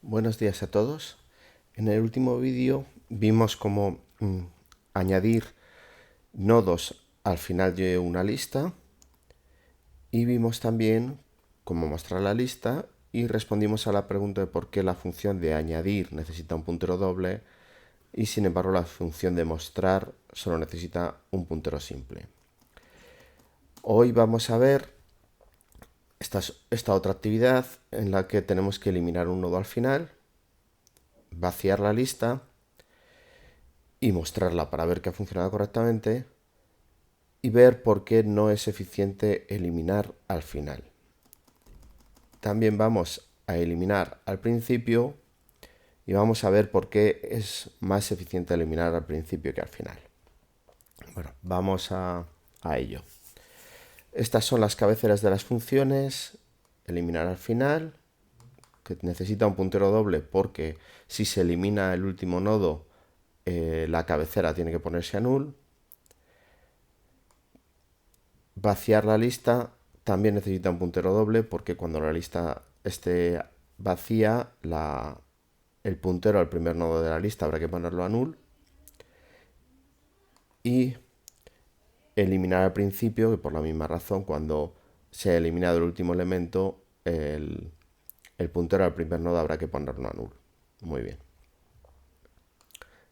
Buenos días a todos. En el último vídeo vimos cómo añadir nodos al final de una lista y vimos también cómo mostrar la lista y respondimos a la pregunta de por qué la función de añadir necesita un puntero doble y sin embargo la función de mostrar solo necesita un puntero simple. Hoy vamos a ver esta otra actividad en la que tenemos que eliminar un nodo al final, vaciar la lista y mostrarla para ver que ha funcionado correctamente y ver por qué no es eficiente eliminar al final. También vamos a eliminar al principio y vamos a ver por qué es más eficiente eliminar al principio que al final. Bueno, vamos a ello. Estas son las cabeceras de las funciones. Eliminar al final, que necesita un puntero doble porque si se elimina el último nodo, la cabecera tiene que ponerse a null. Vaciar la lista también necesita un puntero doble porque cuando la lista esté vacía, el puntero al primer nodo de la lista habrá que ponerlo a null. Y eliminar al principio, que por la misma razón, cuando se ha eliminado el último elemento, el puntero al primer nodo habrá que ponerlo a null. Muy bien.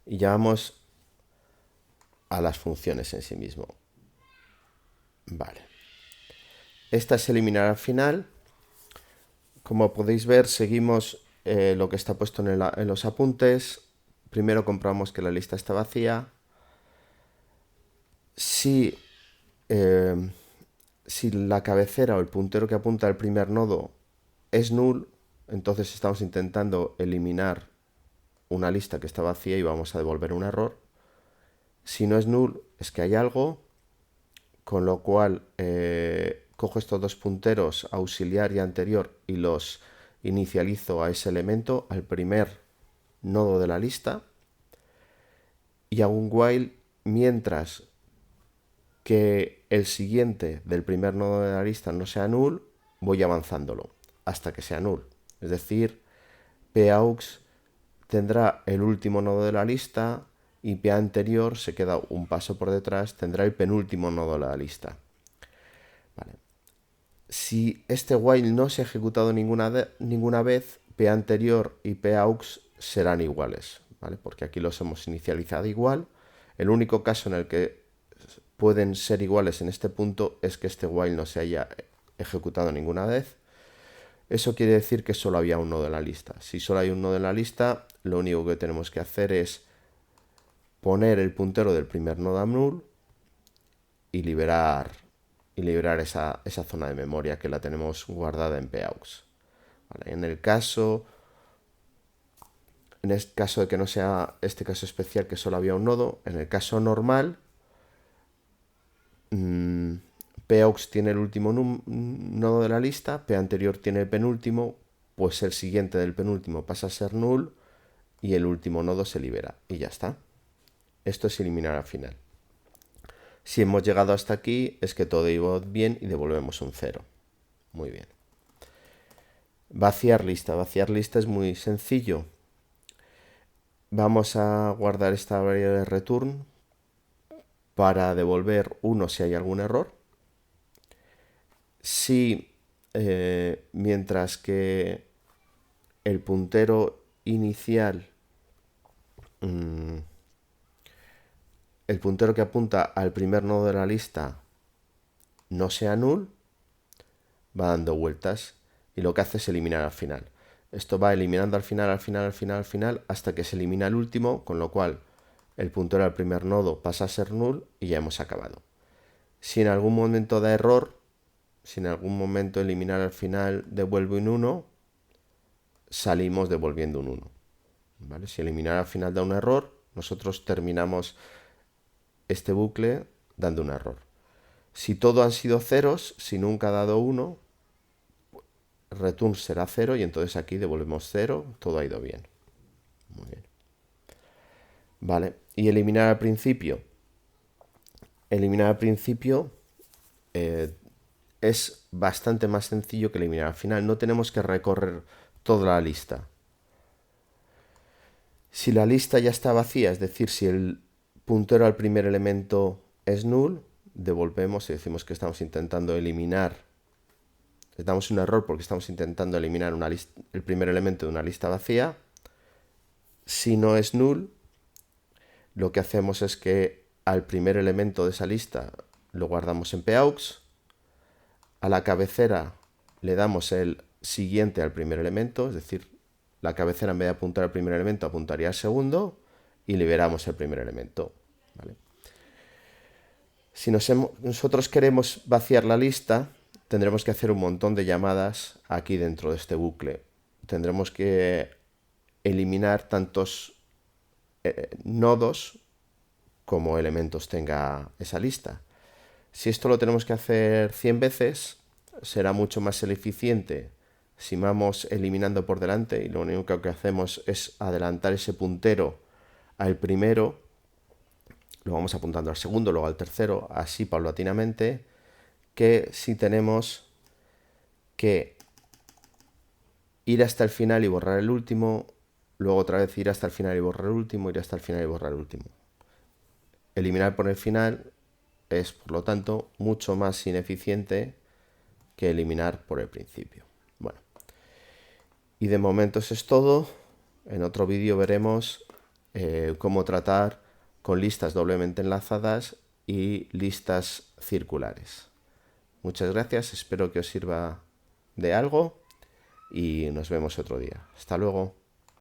Y ya vamos a las funciones en sí mismo. Vale. Esta es eliminar al final. Como podéis ver, seguimos lo que está puesto en los apuntes. Primero comprobamos que la lista está vacía. Si, si la cabecera o el puntero que apunta al primer nodo es null, entonces estamos intentando eliminar una lista que está vacía y vamos a devolver un error. Si no es null, es que hay algo, con lo cual cojo estos dos punteros, auxiliar y anterior, y los inicializo a ese elemento, al primer nodo de la lista, y hago un while mientras que el siguiente del primer nodo de la lista no sea null, voy avanzándolo hasta que sea null. Es decir, paux tendrá el último nodo de la lista y p anterior se queda un paso por detrás, tendrá el penúltimo nodo de la lista. Vale. Si este while no se ha ejecutado ninguna vez, p anterior y paux serán iguales, ¿vale? Porque aquí los hemos inicializado igual. El único caso en el que pueden ser iguales en este punto es que este while no se haya ejecutado ninguna vez. Eso quiere decir que solo había un nodo en la lista. Si solo hay un nodo en la lista, lo único que tenemos que hacer es poner el puntero del primer nodo a null y liberar esa zona de memoria que la tenemos guardada en paux. ¿Vale? En el caso de que no sea este caso especial que solo había un nodo, en el caso normal, paux tiene el último nodo de la lista, p anterior tiene el penúltimo, pues el siguiente del penúltimo pasa a ser null y el último nodo se libera y ya está. Esto es eliminar al final. Si hemos llegado hasta aquí es que todo iba bien y devolvemos un 0. Muy bien. Vaciar lista. Vaciar lista es muy sencillo. Vamos a guardar esta variable de return para devolver 1 si hay algún error. Si mientras que el puntero inicial, el puntero que apunta al primer nodo de la lista no sea null, va dando vueltas y lo que hace es eliminar al final. Esto va eliminando al final, hasta que se elimina el último, con lo cual el puntero al primer nodo pasa a ser null y ya hemos acabado. Si en algún momento da error, si en algún momento eliminar al final devuelve un 1, salimos devolviendo un 1. ¿Vale? Si eliminar al final da un error, nosotros terminamos este bucle dando un error. Si todo han sido ceros, si nunca ha dado 1, return será 0 y entonces aquí devolvemos 0, todo ha ido bien. Muy bien. Vale, y eliminar al principio. Eliminar al principio es bastante más sencillo que eliminar al final. No tenemos que recorrer toda la lista. Si la lista ya está vacía, es decir, si el puntero al primer elemento es null, devolvemos y decimos que estamos intentando eliminar, les damos un error porque estamos intentando eliminar el primer elemento de una lista vacía. Si no es null, lo que hacemos es que al primer elemento de esa lista lo guardamos en paux, a la cabecera le damos el siguiente al primer elemento, es decir, la cabecera en vez de apuntar al primer elemento apuntaría al segundo y liberamos el primer elemento. ¿Vale? Si nosotros queremos vaciar la lista, tendremos que hacer un montón de llamadas aquí dentro de este bucle. Tendremos que eliminar tantos nodos como elementos tenga esa lista. Si esto lo tenemos que hacer 100 veces, será mucho más eficiente si vamos eliminando por delante y lo único que hacemos es adelantar ese puntero al primero, lo vamos apuntando al segundo, luego al tercero, así paulatinamente, que si tenemos que ir hasta el final y borrar el último, luego otra vez ir hasta el final y borrar el último, ir hasta el final y borrar el último. Eliminar por el final es, por lo tanto, mucho más ineficiente que eliminar por el principio. Bueno, y de momento eso es todo. En otro vídeo veremos cómo tratar con listas doblemente enlazadas y listas circulares. Muchas gracias, espero que os sirva de algo y nos vemos otro día. Hasta luego.